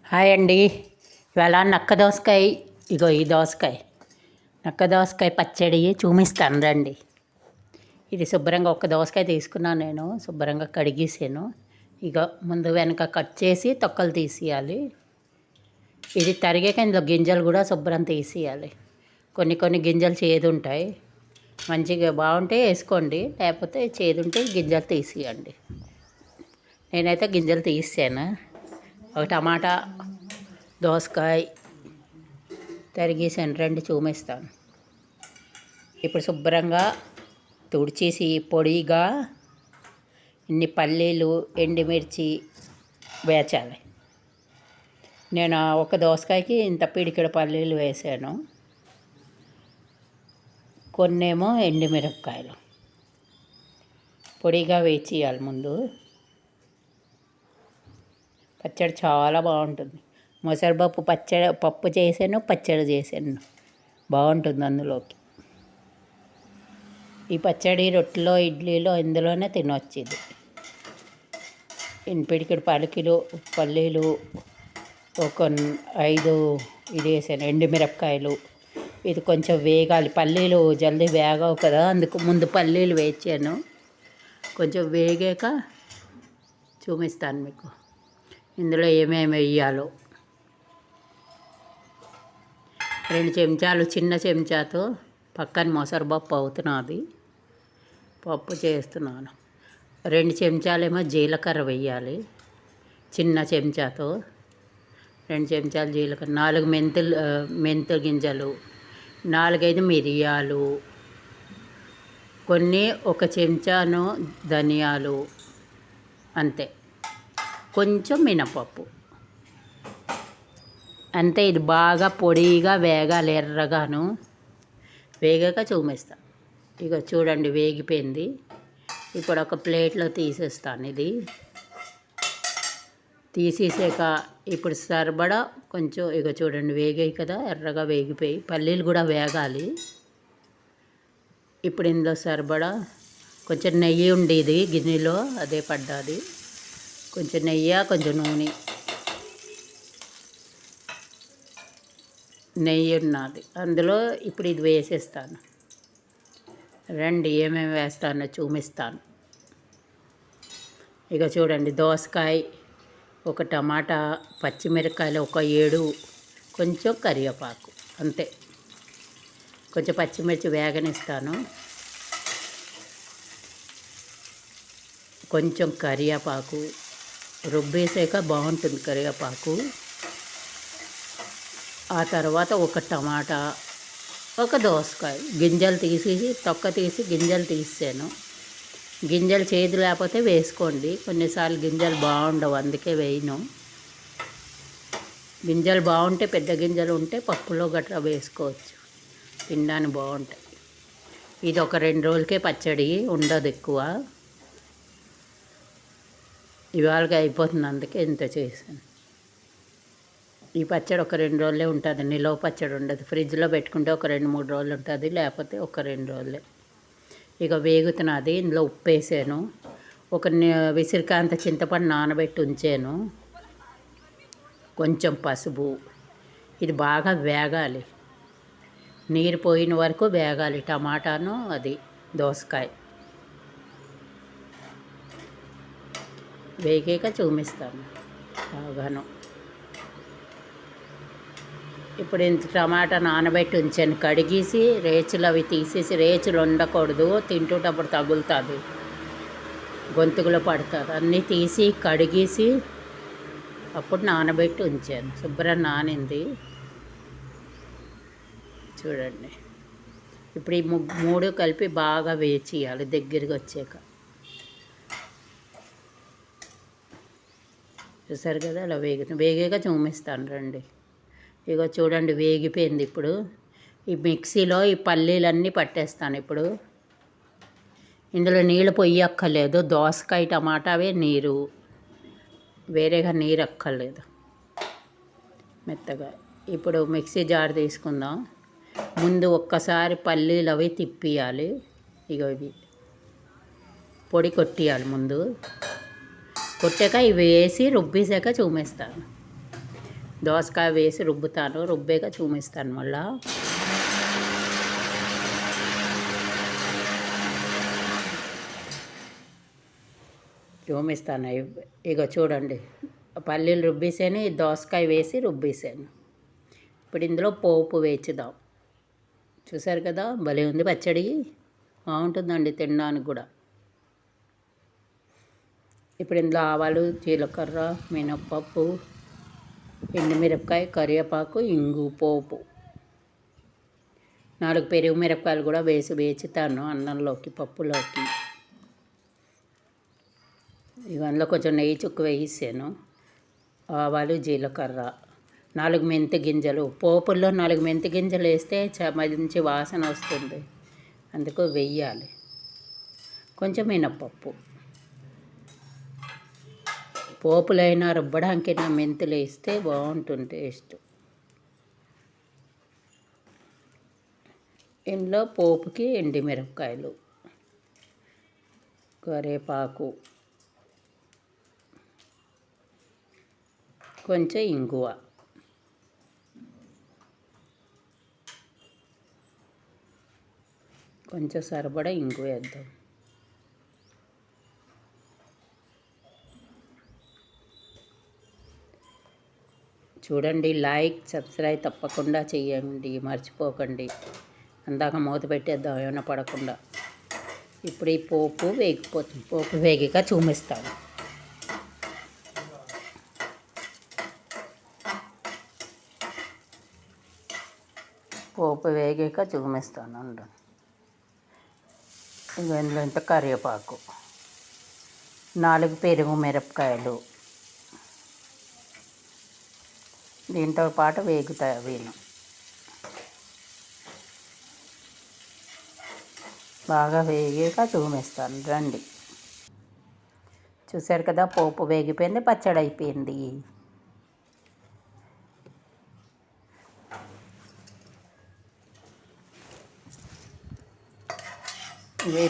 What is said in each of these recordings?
Hi అండి. ఇవాళ నక్క దోసకాయ, ఇగో ఈ దోసకాయ నక్క దోసకాయ పచ్చడి చూపిస్తాను రండి. ఇది శుభ్రంగా ఒక దోసకాయ తీసుకున్నాను, నేను శుభ్రంగా కడిగేసాను. ఇక ముందు వెనక కట్ చేసి తొక్కలు తీసేయాలి. ఇది తరిగాక ఇందులో గింజలు కూడా శుభ్రం తీసేయాలి. కొన్ని గింజలు చేదు ఉంటాయి, మంచిగా బాగుంటే వేసుకోండి, లేకపోతే చేదు ఉంటే గింజలు తీసేయండి. నేనైతే గింజలు తీసాను. ఒక టమాటా, దోసకాయ తరిగేసాను, రెండు చూపిస్తాను. ఇప్పుడు శుభ్రంగా తుడిచేసి పొడిగా ఇన్ని పల్లీలు, ఎండుమిర్చి వేచాలి. నేను ఒక దోసకాయకి ఇంత పిడికెడు పల్లీలు వేసాను, కొన్నేమో ఎండుమిరపకాయలు పొడిగా వేచేయాలి. ముందు పచ్చడి చాలా బాగుంటుంది. మొసరిపప్పు పప్పు చేసాను, పచ్చడి చేసాను, బాగుంటుంది అందులోకి. ఈ పచ్చడి రొట్టెలో, ఇడ్లీలో ఇందులోనే తినొచ్చు. ఇది పిడికిడు పల్లీలు, ఒక 5 ఇది వేసాను, ఎండుమిరపకాయలు. ఇది కొంచెం వేగాలి, పల్లీలు జల్దీ వేగవు కదా, అందుకు ముందు పల్లీలు వేచాను. కొంచెం వేగాక చూపిస్తాను మీకు ఇందులో ఏమేమి వేయాలో. 2 చెంచాలు, చిన్న చెంచాతో పక్కన మొసరుపప్పు అవుతున్నది, పప్పు చేస్తున్నాను. 2 చెంచాలేమో జీలకర్ర వేయాలి, చిన్న చెంచాతో 2 చెంచాలు జీలకర్ర, 4 మెంతులు గింజలు, 4-5 మిరియాలు, కొన్ని 1 చెంచాను ధనియాలు, అంతే. కొంచెం మినపప్పు, అంతే. ఇది బాగా పొడిగా వేగాలి, ఎర్రగాను. వేగాక చూపిస్తాను. ఇక చూడండి వేగిపోయింది. ఇప్పుడు ఒక ప్లేట్లో తీసేస్తాను. ఇది తీసేసాక ఇప్పుడు సరిపడా కొంచెం, ఇక చూడండి వేగాయి కదా, ఎర్రగా వేగిపోయి. పల్లీలు కూడా వేగాలి. ఇప్పుడు ఇందులో సరిపడా కొంచెం నెయ్యి ఉండేది గిన్నెలో, అదే పడ్డది. కొంచెం నెయ్యి, కొంచెం నెయ్యి ఉన్నది అందులో. ఇప్పుడు ఇది వేసేస్తాను. రండి ఏమేమి వేస్తానో చూపిస్తాను. ఇక చూడండి, దోసకాయ, 1 టమాటా, పచ్చిమిరపకాయలు 7, కొంచెం కరివేపాకు, అంతే. కొంచెం పచ్చిమిర్చి వేగనిస్తాను, కొంచెం కరివేపాకు. రుబ్బేసాక బాగుంటుంది కరివేపాకు. ఆ తర్వాత 1 టమాటా, 1 దోసకాయ, గింజలు తీసేసి తొక్క తీసి గింజలు తీసాను. గింజలు చేదు లేకపోతే వేసుకోండి, కొన్నిసార్లు గింజలు బాగుండవు, అందుకే వేయను. గింజలు బాగుంటే, పెద్ద గింజలు ఉంటే పప్పులో గట్రా వేసుకోవచ్చు, తినడానికి బాగుంటాయి. ఇది ఒక 2 రోజులకే పచ్చడి, ఉండదు ఎక్కువ. ఇవాళకి అయిపోతుంది, అందుకే ఇంత చేశాను. ఈ పచ్చడి ఒక 2 రోజులే ఉంటుంది, నిలవ పచ్చడి ఉండదు. ఫ్రిడ్జ్లో పెట్టుకుంటే ఒక 2-3 రోజులు ఉంటుంది, లేకపోతే ఒక 2 రోజులే. ఇక వేగుతున్నది. ఇందులో ఉప్పు వేసాను, ఒక విసిరికాంత చింతపండు నానబెట్టి ఉంచాను, కొంచెం పసుపు. ఇది బాగా వేగాలి, నీరు పోయిన వరకు వేగాలి. టమాటాను, అది దోసకాయ వేగాక చూపిస్తాను బాగాను. ఇప్పుడు ఇంత టమాటా నానబెట్టి ఉంచాను, కడిగేసి రేచులు అవి తీసేసి. రేచులు ఉండకూడదు, తింటూటప్పుడు తగులుతుంది, గొంతుకులో పడుతుంది. అన్నీ తీసి కడిగేసి అప్పుడు నానబెట్టి ఉంచాను. శుభ్రం నానింది చూడండి. ఇప్పుడు ఈ 3 కలిపి బాగా వేచేయాలి దగ్గరికి వచ్చాక. చూసారు కదా, అలా వేగాక చూపిస్తాను రండి. ఇగో చూడండి వేగిపోయింది. ఇప్పుడు ఈ మిక్సీలో ఈ పల్లీలన్నీ పట్టేస్తాను. ఇప్పుడు ఇందులో నీళ్ళు పొయ్యక్కర్లేదు, దోసకాయ టమాటావే నీరు, వేరేగా నీరు అక్కర్లేదు, మెత్తగా. ఇప్పుడు మిక్సీ జార్ తీసుకుందాం. ముందు ఒక్కసారి పల్లీలు అవి తిప్పియాలి. ఇగో ఇవి పొడి కొట్టియాలి ముందు. కొట్టాక ఇవి వేసి రుబ్బేసాక చూపిస్తాను. దోసకాయ వేసి రుబ్బుతాను, రుబ్బాక చూపిస్తాను మళ్ళా. చూపిస్తాను. ఇక చూడండి, పల్లీలు రుబ్బేసాను, దోసకాయ వేసి రుబ్బేసాను. ఇప్పుడు ఇందులో పోపు వేచుదాం. చూసారు కదా, భలే ఉంది పచ్చడి, బాగుంటుందండి తినడానికి కూడా. ఇప్పుడు ఇందులో ఆవాలు, జీలకర్ర, మినప్పప్పు, ఎండుమిరపకాయ, కరివేపాకు, ఇంగు, పోపు, 4 పెరుగు మిరపకాయలు కూడా వేసి వేచుతాను అన్నంలోకి, పప్పులోకి. ఇవన్నీ కొంచెం నెయ్యి చుక్క వేసాను. ఆవాలు, జీలకర్ర, 4 మెంతి గింజలు. పోపుల్లో 4 మెంతి గింజలు వేస్తే మంచి వాసన వస్తుంది, అందుకు వెయ్యాలి. కొంచెం మినప్పప్పు. పోపులైనా రుబ్బడానికైనా మెంతులు వేస్తే బాగుంటుంది టేస్ట్. ఇందులో పోపుకి ఎండుమిరపకాయలు, కరివేపాకు, కొంచెం ఇంగువ, కొంచెం సరిపడా ఇంగువ వేద్దాం. చూడండి, లైక్ సబ్స్క్రైబ్ తప్పకుండా చేయండి, మర్చిపోకండి. అందాక మూత పెట్టేద్దాం ఏమైనా పడకుండా. ఇప్పుడు ఈ పోపు వేగిపోతుంది, పోపు వేగిక చూపిస్తాను. పోపు వేగాక చూపిస్తాను అండి. ఇందులో ఇంత కరివేపాకు, 4 పెరుగు మిరపకాయలు దీంతో పాటు వేగుతాయి అవిను. బాగా వేగాక చూపిస్తాను రండి. చూసారు కదా, పోపు వేగిపోయింది, పచ్చడి అయిపోయింది.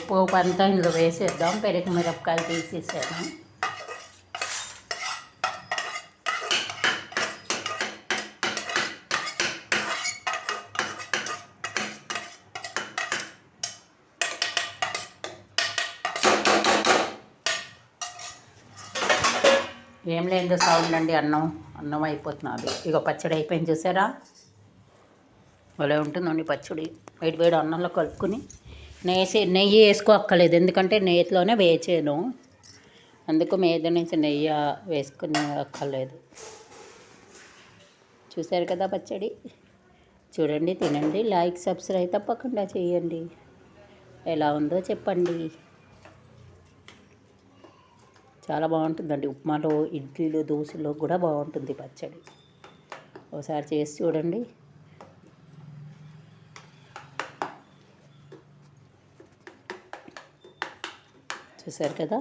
పోపు అంతా ఇందులో వేసేద్దాం. పెరుగు మిరపకాయలు తీసేసాను. ఏం లేదు, సౌండ్ అండి, అన్నం అయిపోతున్నది. ఇక పచ్చడి అయిపోయింది చూసారా, భలే ఉంటుందండి పచ్చడి. వేడి అన్నంలో కలుపుకుని నెయ్యి వేసుకోక్కర్లేదు, ఎందుకంటే నెయ్యిలోనే వేచాను, అందుకు మీద నుంచి నెయ్యి వేసుకుని అక్కర్లేదు. చూసారు కదా పచ్చడి, చూడండి, తినండి, లైక్ సబ్స్క్రైబ్ తప్పకుండా చేయండి. ఎలా ఉందో చెప్పండి. చాలా బాగుంటుందండి, ఉప్మాలో, ఇడ్లీలో, దోశలో కూడా బాగుంటుంది పచ్చడి. ఒకసారి చేసి చూడండి. చూసారు కదా,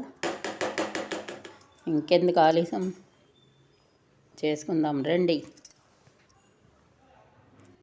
ఇంకెందుకు ఆలస్యం, చేసుకుందాం రండి.